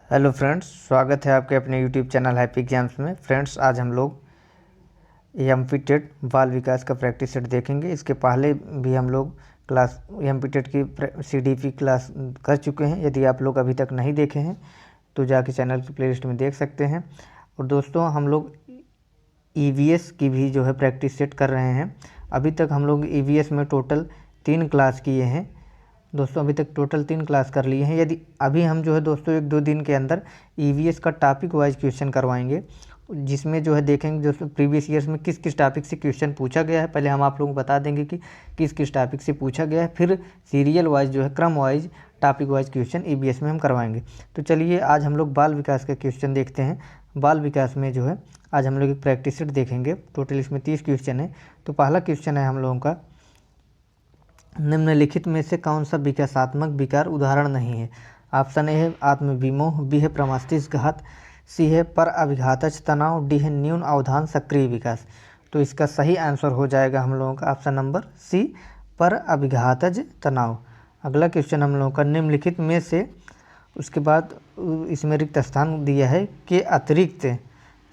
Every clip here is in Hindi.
हेलो फ्रेंड्स, स्वागत है आपके अपने यूट्यूब चैनल हैप्पी एग्जाम्स में। फ्रेंड्स, आज हम लोग एमपी टेट बाल विकास का प्रैक्टिस सेट देखेंगे। इसके पहले भी हम लोग क्लास एमपी टेट की सीडीपी क्लास कर चुके हैं। यदि आप लोग अभी तक नहीं देखे हैं तो जाके चैनल की प्लेलिस्ट में देख सकते हैं। और दोस्तों, हम लोग ईवीएस की भी जो है प्रैक्टिस सेट कर रहे हैं। अभी तक हम लोग ईवीएस में टोटल 3 क्लास किए हैं। दोस्तों, अभी तक टोटल 3 क्लास कर लिए हैं। यदि अभी हम जो है दोस्तों 1-2 दिन के अंदर ईवीएस का टॉपिक वाइज क्वेश्चन करवाएंगे, जिसमें जो है देखेंगे दोस्तों प्रीवियस ईयर्स में किस किस टॉपिक से क्वेश्चन पूछा गया है। पहले हम आप लोगों को बता देंगे कि किस किस टॉपिक से पूछा गया है, फिर सीरियल वाइज जो है क्रम wise topic wise question EVS में हम करवाएंगे। तो चलिए आज हम लोग बाल विकास का क्वेश्चन देखते हैं। बाल विकास में जो है आज हम लोग एक प्रैक्टिस सेट देखेंगे। टोटल इसमें 30 क्वेश्चन है। तो पहला क्वेश्चन है हम लोगों का, निम्नलिखित में से कौन सा विकासात्मक विकार उदाहरण नहीं है। ऑप्शन ए है आत्मविमोह, बी है प्रमस्तिष्कघात, सी है पर अभिघातज तनाव, डी है न्यून अवधान सक्रिय विकास। तो इसका सही आंसर हो जाएगा हम लोगों का ऑप्शन नंबर सी, पर अभिघातज तनाव। अगला क्वेश्चन हम लोगों का, निम्नलिखित में से उसके बाद इसमें रिक्त स्थान दिया है के अतिरिक्त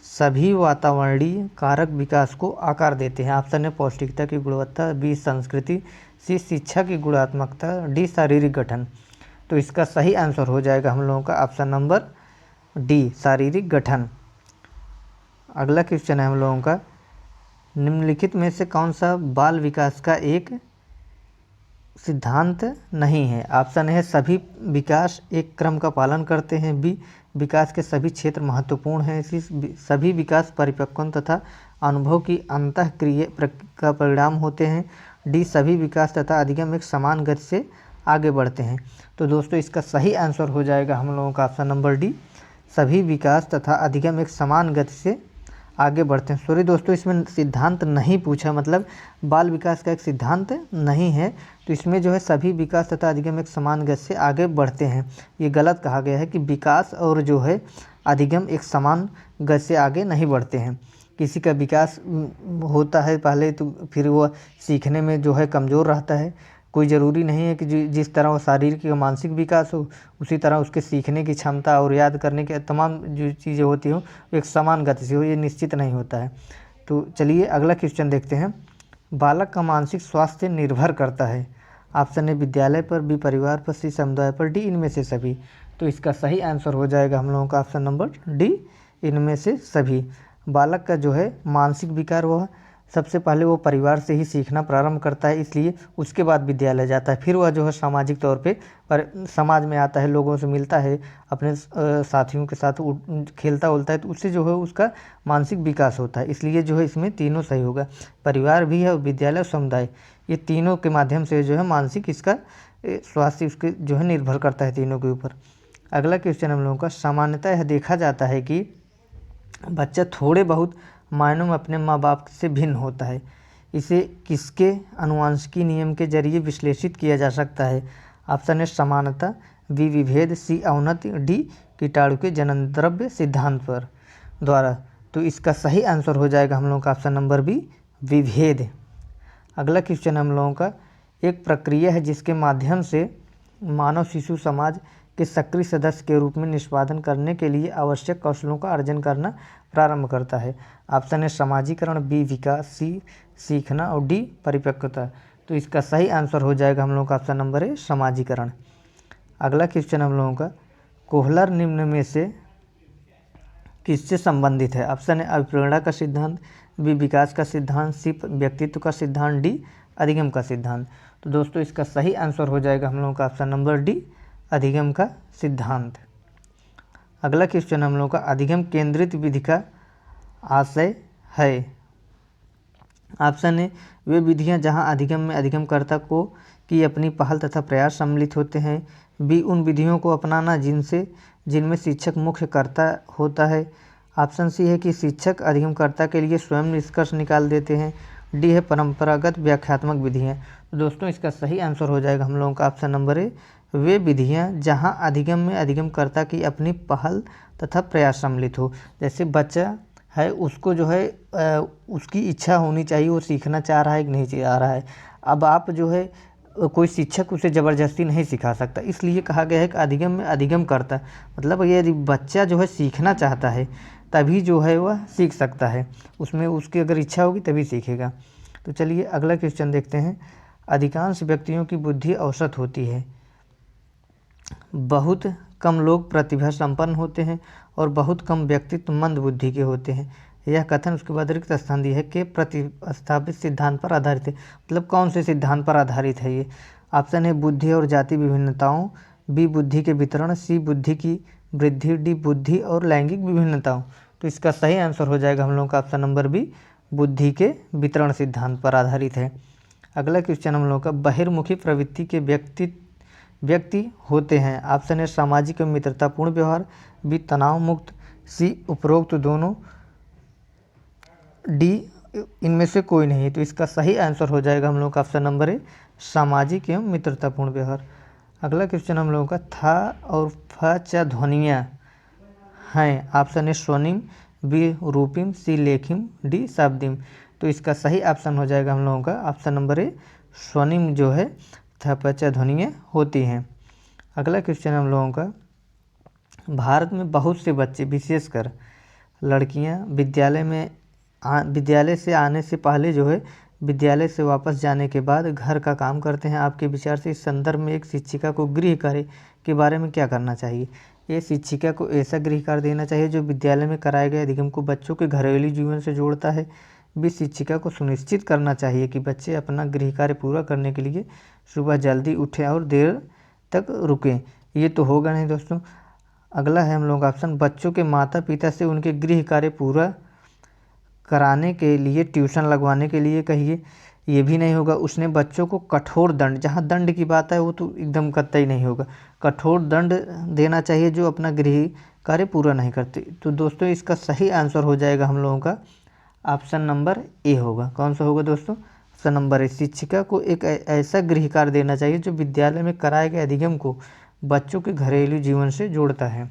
सभी वातावरणीय कारक विकास को आकार देते हैं। ऑप्शन है पौष्टिकता की गुणवत्ता, बी संस्कृति, सी शिक्षा की गुणात्मकता, डी शारीरिक गठन। तो इसका सही आंसर हो जाएगा हम लोगों का ऑप्शन नंबर डी, शारीरिक गठन। अगला क्वेश्चन है हम लोगों का, निम्नलिखित में से कौन सा बाल विकास का एक सिद्धांत नहीं है। ऑप्शन है सभी विकास एक क्रम का पालन करते हैं, बी विकास के सभी क्षेत्र महत्वपूर्ण हैं, सी सभी विकास परिपक्वन तथा अनुभव की अंतःक्रिया का परिणाम होते हैं, डी सभी विकास तथा अधिगम एक समान गति से आगे बढ़ते हैं। तो दोस्तों इसका सही आंसर हो जाएगा हम लोगों का ऑप्शन नंबर डी, सभी विकास तथा अधिगम एक समान गति से आगे बढ़ते हैं। सॉरी दोस्तों, इसमें सिद्धांत नहीं पूछा, मतलब बाल विकास का एक सिद्धांत नहीं है। तो इसमें जो है सभी विकास तथा अधिगम एक समान गति से आगे बढ़ते हैं। ये गलत कहा गया है कि विकास और जो है अधिगम एक समान गति से आगे नहीं बढ़ते हैं। किसी का विकास होता है पहले, तो फिर वो सीखने में जो है कमज़ोर रहता है। कोई ज़रूरी नहीं है कि जिस तरह वो शारीरिक या मानसिक विकास हो, उसी तरह उसके सीखने की क्षमता और याद करने के तमाम जो चीज़ें होती हो एक समान गति से हो, ये निश्चित नहीं होता है। तो चलिए अगला क्वेश्चन देखते हैं। बालक का मानसिक स्वास्थ्य निर्भर करता है। ऑप्शन ए विद्यालय पर, बी परिवार पर, सी समुदाय पर, डी इनमें से सभी। तो इसका सही आंसर हो जाएगा हम लोगों का ऑप्शन नंबर डी, इनमें से सभी। बालक का जो है मानसिक विकार वह सबसे पहले वो परिवार से ही सीखना प्रारंभ करता है, इसलिए उसके बाद विद्यालय जाता है। फिर वह जो है सामाजिक तौर पर समाज में आता है, लोगों से मिलता है, अपने साथियों के साथ खेलता उलता है, तो उससे जो है उसका मानसिक विकास होता है। इसलिए जो है इसमें तीनों सही होगा, परिवार भी है, विद्यालय और समुदाय, ये तीनों के माध्यम से जो है मानसिक इसका स्वास्थ्य उसके जो है निर्भर करता है तीनों के ऊपर। अगला क्वेश्चन हम लोगों का, सामान्यतः यह देखा जाता है कि बच्चा थोड़े बहुत मायनों में अपने माँ बाप से भिन्न होता है। इसे किसके आनुवंशिकी नियम के जरिए विश्लेषित किया जा सकता है। ऑप्शन है समानता, बी विभेद, सी अवनति, डी कीटाणु के जननद्रव्य सिद्धांत पर द्वारा। तो इसका सही आंसर हो जाएगा हम लोगों का ऑप्शन नंबर बी, विभेद। अगला क्वेश्चन हम लोगों का, एक प्रक्रिया है जिसके माध्यम से मानव शिशु समाज के सक्रिय सदस्य के रूप में निष्पादन करने के लिए आवश्यक कौशलों का अर्जन करना प्रारंभ करता है। ऑप्शन है समाजीकरण, बी विकास, सी सीखना और डी परिपक्वता। तो इसका सही आंसर हो जाएगा हम लोगों का ऑप्शन नंबर है समाजीकरण। अगला क्वेश्चन हम लोगों का, कोहलर निम्न में से किससे संबंधित है। ऑप्शन है अभिप्रेरणा का सिद्धांत, बी विकास का सिद्धांत, सी व्यक्तित्व का सिद्धांत, डी अधिगम का सिद्धांत। तो दोस्तों इसका सही आंसर हो जाएगा हम लोगों का ऑप्शन नंबर डी, अधिगम का सिद्धांत। अगला क्वेश्चन हम लोगों का, अधिगम केंद्रित विधि का आशय है। ऑप्शन है वे विधियां जहां अधिगम में अधिगमकर्ता को की अपनी पहल तथा प्रयास सम्मिलित होते हैं, बी उन विधियों को अपनाना जिनमें शिक्षक मुख्य कर्ता होता है। ऑप्शन सी है कि शिक्षक अधिगमकर्ता के लिए स्वयं निष्कर्ष निकाल देते हैं, डी है परंपरागत व्याख्यात्मक विधियाँ। तो दोस्तों इसका सही आंसर हो जाएगा हम लोगों का ऑप्शन नंबर ए, वे विधियाँ जहाँ अधिगम में अधिगमकर्ता की अपनी पहल तथा प्रयास सम्मिलित हो। जैसे बच्चा है, उसको जो है उसकी इच्छा होनी चाहिए, वो सीखना चाह रहा है कि नहीं चाह रहा है। अब आप जो है कोई शिक्षक उसे ज़बरदस्ती नहीं सिखा सकता। इसलिए कहा गया है कि अधिगम में अधिगम करता, मतलब यदि बच्चा जो है सीखना चाहता है तभी जो है वह सीख सकता है, उसमें उसकी अगर इच्छा होगी तभी सीखेगा। तो चलिए अगला क्वेश्चन देखते हैं। अधिकांश व्यक्तियों की बुद्धि औसत होती है, बहुत कम लोग प्रतिभा संपन्न होते हैं और बहुत कम व्यक्तित्व मंद बुद्धि के होते हैं। यह कथन उसके बाद रिक्त स्थान दिया है कि प्रतिस्थापित सिद्धांत पर आधारित है। मतलब कौन से सिद्धांत पर आधारित है ये? ऑप्शन है बुद्धि और जाति विभिन्नताओं, बी बुद्धि के वितरण, सी बुद्धि की वृद्धि, डी बुद्धि और लैंगिक विभिन्नताओं। तो इसका सही आंसर हो जाएगा हम लोगों का ऑप्शन नंबर बी, बुद्धि के वितरण सिद्धांत पर आधारित है। अगला क्वेश्चन हम लोगों का बहिर्मुखी प्रवृत्ति के व्यक्ति होते हैं। ऑप्शन है सामाजिक एवं मित्रतापूर्ण व्यवहार, बी तनाव मुक्त, सी उपरोक्त दोनों, डी इनमें से कोई नहीं। तो इसका सही आंसर हो जाएगा हम लोग का ऑप्शन नंबर है सामाजिक एवं मित्रतापूर्ण व्यवहार। अगला क्वेश्चन हम लोगों का था और फ च ध्वनियाँ हैं। ऑप्शन है स्वनिम, बी रूपिम, सी लेखिम, डी शब्दिम। तो इसका सही ऑप्शन हो जाएगा हम लोगों का ऑप्शन नंबर है स्वनिम जो है थ प च ध्वनियाँ होती हैं। अगला क्वेश्चन हम लोगों का भारत में बहुत से बच्चे विशेषकर लड़कियां विद्यालय से आने से पहले जो है विद्यालय से वापस जाने के बाद घर का काम करते हैं। आपके विचार से इस संदर्भ में एक शिक्षिका को गृह कार्य के बारे में क्या करना चाहिए? ये शिक्षिका को ऐसा गृह कार्य देना चाहिए जो विद्यालय में कराए गए अधिगम को बच्चों के घरेलू जीवन से जोड़ता है। भी शिक्षिका को सुनिश्चित करना चाहिए कि बच्चे अपना गृह कार्य पूरा करने के लिए सुबह जल्दी उठें और देर तक रुकें। ये तो होगा नहीं दोस्तों। अगला है हम लोग ऑप्शन बच्चों के माता पिता से उनके गृह कार्य पूरा कराने के लिए ट्यूशन लगवाने के लिए कहिए, ये भी नहीं होगा। उसने बच्चों को कठोर दंड, जहाँ दंड की बात है वो तो एकदम कतई नहीं होगा, कठोर दंड देना चाहिए जो अपना गृह कार्य पूरा नहीं करते। तो दोस्तों इसका सही आंसर हो जाएगा हम लोगों का ऑप्शन नंबर ए होगा। कौन सा होगा दोस्तों? ऑप्शन नंबर ए, शिक्षिका को एक ऐसा गृह कार्य देना चाहिए जो विद्यालय में कराए गए अधिगम को बच्चों के घरेलू जीवन से जोड़ता है।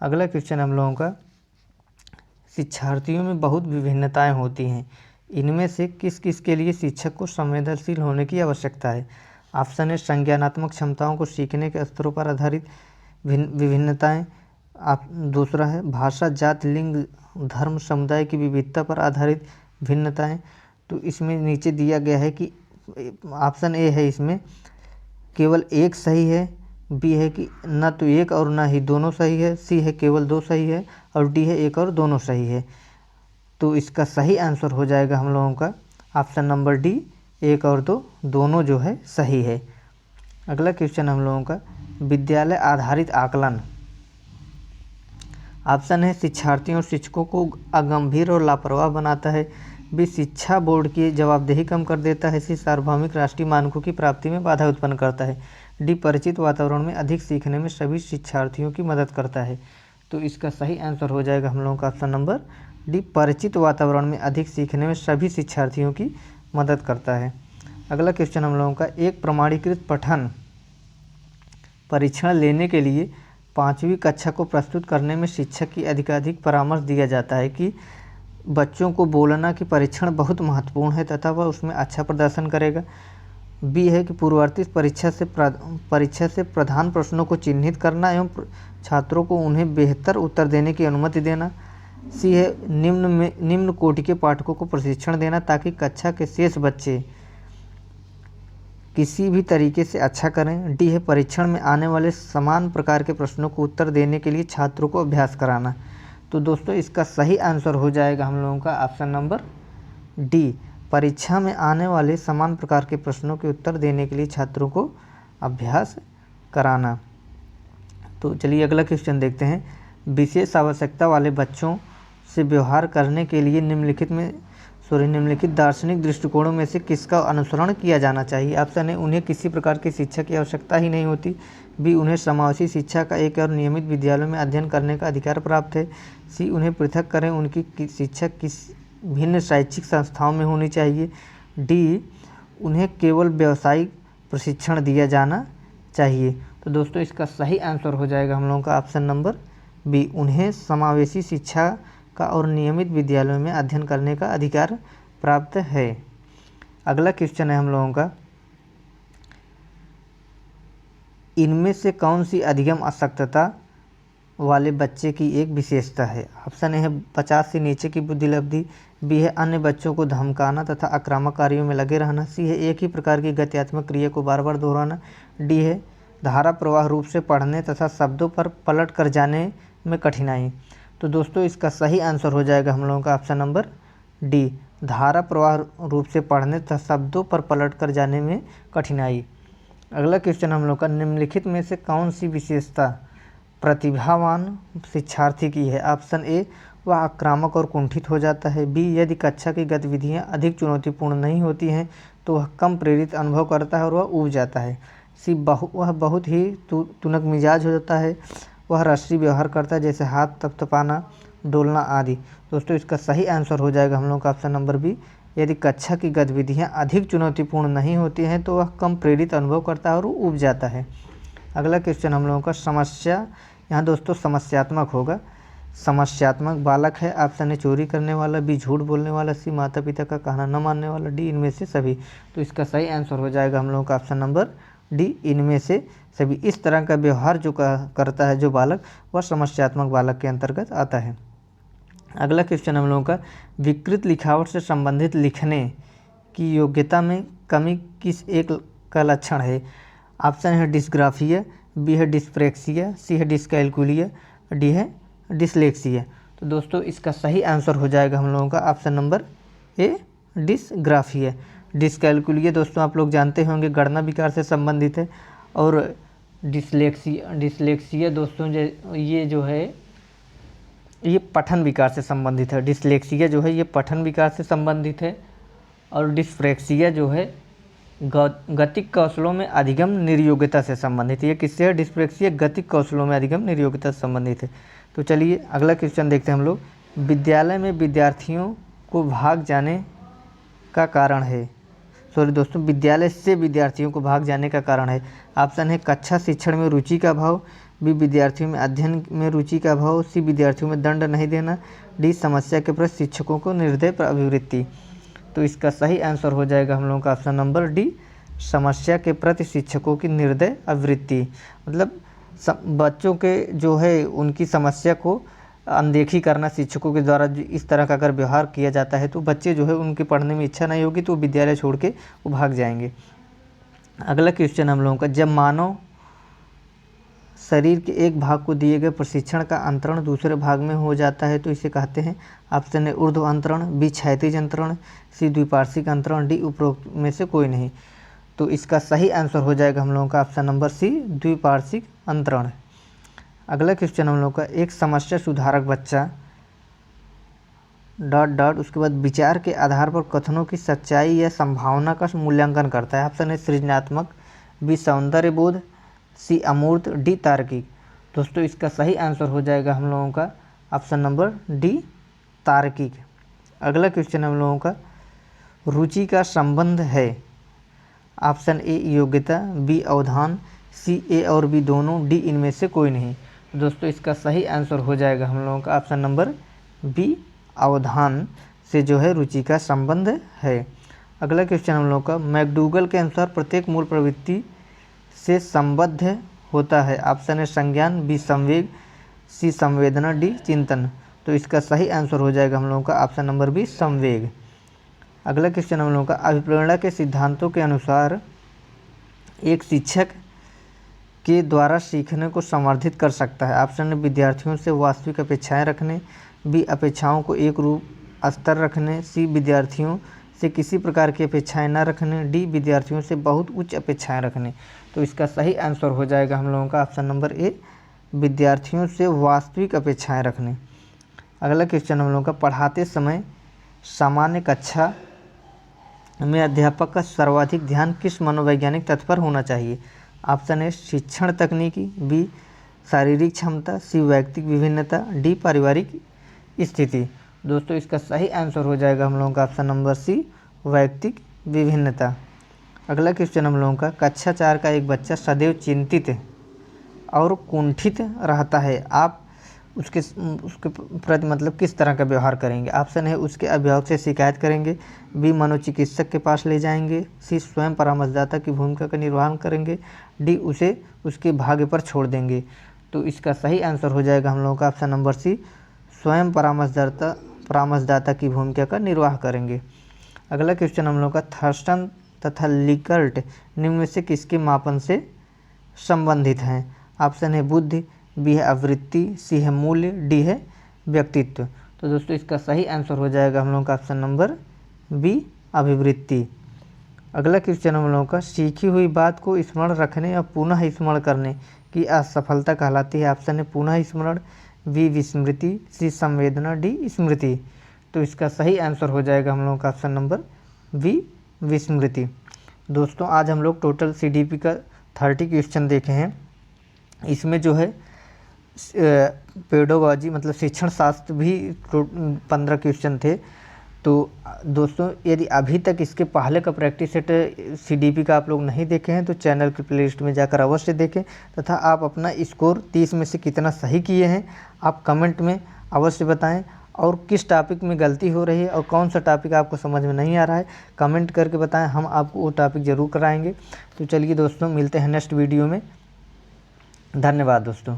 अगला क्वेश्चन हम लोगों का शिक्षार्थियों में बहुत विभिन्नताएं होती हैं, इनमें से किस किस के लिए शिक्षक को संवेदनशील होने की आवश्यकता है? ऑप्शन है संज्ञानात्मक क्षमताओं को सीखने के स्तरों पर आधारित विभिन्नताएं, आप दूसरा है भाषा, जात, लिंग, धर्म, समुदाय की विविधता पर आधारित भिन्नताएं। तो इसमें नीचे दिया गया है कि ऑप्शन ए है इसमें केवल एक सही है, बी है कि न तो एक और ना ही दोनों सही है, सी है केवल दो सही है और डी है एक और दोनों सही है। तो इसका सही आंसर हो जाएगा हम लोगों का ऑप्शन नंबर डी, एक और दो दोनों जो है सही है। अगला क्वेश्चन हम लोगों का विद्यालय आधारित आकलन। ऑप्शन है शिक्षार्थियों और शिक्षकों को अगंभीर और लापरवाह बनाता है, बी शिक्षा बोर्ड की जवाबदेही कम कर देता है, सी सार्वभौमिक राष्ट्रीय मानकों की प्राप्ति में बाधा उत्पन्न करता है, डी परिचित वातावरण में अधिक सीखने में सभी शिक्षार्थियों की मदद करता है। तो इसका सही आंसर हो जाएगा हम लोगों का ऑप्शन नंबर डी, परिचित वातावरण में अधिक सीखने में सभी शिक्षार्थियों की मदद करता है। अगला क्वेश्चन हम लोगों का एक प्रमाणीकृत पठन परीक्षण लेने के लिए 5वीं कक्षा को प्रस्तुत करने में शिक्षक की अधिकाधिक परामर्श दिया जाता है कि बच्चों को बोलना कि परीक्षण बहुत महत्वपूर्ण है तथा वह उसमें अच्छा प्रदर्शन करेगा। बी है कि पूर्ववर्ती परीक्षा से प्रधान प्रश्नों को चिन्हित करना एवं छात्रों को उन्हें बेहतर उत्तर देने की अनुमति देना। सी है निम्न कोटि के पाठकों को प्रशिक्षण देना ताकि कक्षा के शेष बच्चे किसी भी तरीके से अच्छा करें। डी है परीक्षण में आने वाले समान प्रकार के प्रश्नों को उत्तर देने के लिए छात्रों को अभ्यास कराना। तो दोस्तों इसका सही आंसर हो जाएगा हम लोगों का ऑप्शन नंबर डी, परीक्षा में आने वाले समान प्रकार के प्रश्नों के उत्तर देने के लिए छात्रों को अभ्यास कराना। तो चलिए अगला क्वेश्चन देखते हैं। विशेष आवश्यकता वाले बच्चों से व्यवहार करने के लिए निम्नलिखित दार्शनिक दृष्टिकोणों में से किसका अनुसरण किया जाना चाहिए? ऑप्शन है उन्हें किसी प्रकार की शिक्षा की आवश्यकता ही नहीं होती, बी उन्हें समावेशी शिक्षा का एक और नियमित विद्यालयों में अध्ययन करने का अधिकार प्राप्त है, सी उन्हें पृथक करें उनकी शिक्षा किस भिन्न शैक्षिक संस्थाओं में होनी चाहिए, डी उन्हें केवल व्यावसायिक प्रशिक्षण दिया जाना चाहिए। तो दोस्तों इसका सही आंसर हो जाएगा हम लोगों का ऑप्शन नंबर बी, उन्हें समावेशी शिक्षा का और नियमित विद्यालयों में अध्ययन करने का अधिकार प्राप्त है। अगला क्वेश्चन है हम लोगों का इनमें से कौन सी अधिगम अशक्तता वाले बच्चे की एक विशेषता है? ऑप्शन ए है 50 से नीचे की बुद्धिलब्धि, बी है अन्य बच्चों को धमकाना तथा आक्रामक कार्यों में लगे रहना, सी है एक ही प्रकार की गत्यात्मक क्रिया को बार बार दोहराना, डी है धारा प्रवाह रूप से पढ़ने तथा शब्दों पर पलट कर जाने में कठिनाई। तो दोस्तों इसका सही आंसर हो जाएगा हम लोगों का ऑप्शन नंबर डी, धारा प्रवाह रूप से पढ़ने तथा शब्दों पर पलट कर जाने में कठिनाई। अगला क्वेश्चन हम लोग का, निम्नलिखित में से कौन सी विशेषता प्रतिभावान शिक्षार्थी की है? ऑप्शन ए, वह आक्रामक और कुंठित हो जाता है, बी, यदि कक्षा की गतिविधियां अधिक चुनौतीपूर्ण नहीं होती हैं तो वह कम प्रेरित अनुभव करता है और वह ऊब जाता है, सी, वह बहुत ही तुनक मिजाज हो जाता है, वह राष्ट्रीय व्यवहार करता है जैसे हाथ थपथपाना, डोलना आदि। दोस्तों इसका सही आंसर हो जाएगा हम लोग का ऑप्शन नंबर बी, यदि कक्षा की गतिविधियां अधिक चुनौतीपूर्ण नहीं होती हैं तो वह कम प्रेरित अनुभव करता है और ऊब जाता है। अगला क्वेश्चन हम लोगों का, समस्या, यहाँ दोस्तों समस्यात्मक होगा। समस्यात्मक बालक है, ऑप्शन ए चोरी करने वाला, बी झूठ बोलने वाला, सी माता पिता का कहना न मानने वाला, डी इनमें से सभी। तो इसका सही आंसर हो जाएगा हम लोगों का ऑप्शन नंबर डी, इनमें से सभी। इस तरह का व्यवहार जो करता है जो बालक, वह समस्यात्मक बालक के अंतर्गत आता है। अगला क्वेश्चन हम लोगों का, विकृत लिखावट से संबंधित लिखने की योग्यता में कमी किस एक का लक्षण है? ऑप्शन है डिस्ग्राफिया, बी है डिस्प्रेक्सिया, सी है डिस्कैलकुलिया, डी है डिसलेक्सिया। तो दोस्तों इसका सही आंसर हो जाएगा हम लोगों का option number A, dysgraphia. Dyscalculia दोस्तों आप लोग जानते होंगे गणना विकार से संबंधित है, और डिसलेक्सिया दोस्तों ये जो है ये पठन विकार से संबंधित है। डिसलेक्सिया जो है ये पठन विकार से संबंधित है, और डिस्प्रेक्सिया जो है गतिक कौशलों में अधिगम निर्योग्यता से संबंधित है। ये किससे है? डिस्प्रेक्सिया गतिक कौशलों में अधिगम निर्योग्यता से संबंधित है। तो चलिए अगला क्वेश्चन देखते हैं हम लोग, विद्यालय में विद्यार्थियों को भाग जाने का कारण है, सॉरी दोस्तों, विद्यालय से विद्यार्थियों को भाग जाने का कारण है। ऑप्शन है कक्षा शिक्षण में रुचि का अभाव, बी विद्यार्थियों में अध्ययन में रुचि का अभाव, सी विद्यार्थियों में दंड नहीं देना, डी समस्या के प्रति शिक्षकों को निर्दय पर अभिवृत्ति। तो इसका सही आंसर हो जाएगा हम लोगों का ऑप्शन नंबर डी, समस्या के प्रति शिक्षकों की निर्दय अभिवृत्ति। मतलब बच्चों के जो है उनकी समस्या को अनदेखी करना, शिक्षकों के द्वारा इस तरह का अगर व्यवहार किया जाता है तो बच्चे जो है उनके पढ़ने में इच्छा नहीं होगी तो विद्यालय छोड़ के वो भाग जाएंगे। अगला क्वेश्चन हम लोगों का, जब मानव शरीर के एक भाग को दिए गए प्रशिक्षण का अंतरण दूसरे भाग में हो जाता है तो इसे कहते हैं? ऑप्शन है ऊर्ध्व अंतरण, बी क्षैतिज अंतरण, सी द्विपार्श्विक अंतरण, डी उपरोक्त में से कोई नहीं। तो इसका सही आंसर हो जाएगा हम लोगों का ऑप्शन नंबर सी, द्विपार्श्विक अंतरण। अगला क्वेश्चन हम लोग का, एक समस्या सुधारक बच्चा ... उसके बाद विचार के आधार पर कथनों की सच्चाई या संभावना का मूल्यांकन करता है। ऑप्शन है सृजनात्मक, बी सौंदर्य बोध, सी अमूर्त, डी तार्किक। दोस्तों इसका सही आंसर हो जाएगा हम लोगों का ऑप्शन नंबर डी, तार्किक। अगला क्वेश्चन हम लोगों का, रुचि का संबंध है। ऑप्शन ए योग्यता, बी अवधान, सी ए और बी दोनों, डी इनमें से कोई नहीं। दोस्तों इसका सही आंसर हो जाएगा हम लोगों का ऑप्शन नंबर बी, अवधान से जो है रुचि का संबंध है। अगला क्वेश्चन हम लोगों का, मैकडूगल के अनुसार प्रत्येक मूल प्रवृत्ति से संबद्ध होता है। ऑप्शन है संज्ञान, बी संवेग, सी संवेदना, डी चिंतन। तो इसका सही आंसर हो जाएगा हम लोगों का ऑप्शन नंबर बी, संवेग। अगला क्वेश्चन हम लोगों का, अभिप्रेरणा के सिद्धांतों के अनुसार एक शिक्षक के द्वारा सीखने को संवर्धित कर सकता है। ऑप्शन है विद्यार्थियों से वास्तविक अपेक्षाएं रखने, बी अपेक्षाओं को एक रूप स्तर रखने, सी विद्यार्थियों से किसी प्रकार की अपेक्षाएं न रखने, डी विद्यार्थियों से बहुत उच्च अपेक्षाएं रखने। तो इसका सही आंसर हो जाएगा हम लोगों का ऑप्शन नंबर ए, विद्यार्थियों से वास्तविक अपेक्षाएं रखने। अगला क्वेश्चन हम लोगों का, पढ़ाते समय सामान्य कक्षा में अध्यापक का सर्वाधिक ध्यान किस मनोवैज्ञानिक तथ्य पर होना चाहिए? ऑप्शन है शिक्षण तकनीकी, बी शारीरिक क्षमता, सी वैयक्तिक विभिन्नता, डी पारिवारिक स्थिति। दोस्तों इसका सही आंसर हो जाएगा हम लोगों का ऑप्शन नंबर सी, वैयक्तिक विभिन्नता। अगला क्वेश्चन हम लोगों का, कक्षा 4 का एक बच्चा सदैव चिंतित और कुंठित रहता है, आप उसके उसके प्रति मतलब किस तरह का व्यवहार करेंगे। ऑप्शन है उसके अभिभावक से शिकायत करेंगे, बी मनोचिकित्सक के पास ले जाएंगे, सी स्वयं परामर्शदाता की भूमिका का निर्वहन करेंगे, डी उसे उसके भाग्य पर छोड़ देंगे। तो इसका सही आंसर हो जाएगा हम लोगों का ऑप्शन नंबर सी, स्वयं परामर्शदाता की भूमिका का निर्वाह करेंगे। अगला क्वेश्चन हम लोग का थर्स्टन तथा लिकर्ट निम्न में से किसके मापन से संबंधित हैं। ऑप्शन है बुद्धि, बी है आवृत्ति, सी है मूल्य, डी है व्यक्तित्व। तो दोस्तों इसका सही आंसर हो जाएगा हम लोगों का ऑप्शन नंबर बी, अभिवृत्ति। अगला क्वेश्चन हम लोगों का सीखी हुई बात को स्मरण रखने या पुनः स्मरण करने की असफलता कहलाती है। ऑप्शन है पुनः स्मरण, बी विस्मृति, सी संवेदना, डी स्मृति। तो इसका सही आंसर हो जाएगा हम लोगों का ऑप्शन नंबर बी, विस्मृति। दोस्तों आज हम लोग टोटल CDP का 30 क्वेश्चन देखे हैं। इसमें जो है पेडोलॉजी मतलब शिक्षण शास्त्र भी 15 क्वेश्चन थे। तो दोस्तों यदि अभी तक इसके पहले का प्रैक्टिस सेट CDP का आप लोग नहीं देखे हैं तो चैनल की प्लेलिस्ट में जाकर अवश्य देखें, तथा आप अपना स्कोर 30 में से कितना सही किए हैं आप कमेंट में अवश्य बताएं, और किस टॉपिक में गलती हो रही है और कौन सा टॉपिक आपको समझ में नहीं आ रहा है कमेंट करके बताएं, हम आपको वो टॉपिक ज़रूर कराएंगे। तो चलिए दोस्तों मिलते हैं नेक्स्ट वीडियो में। धन्यवाद दोस्तों।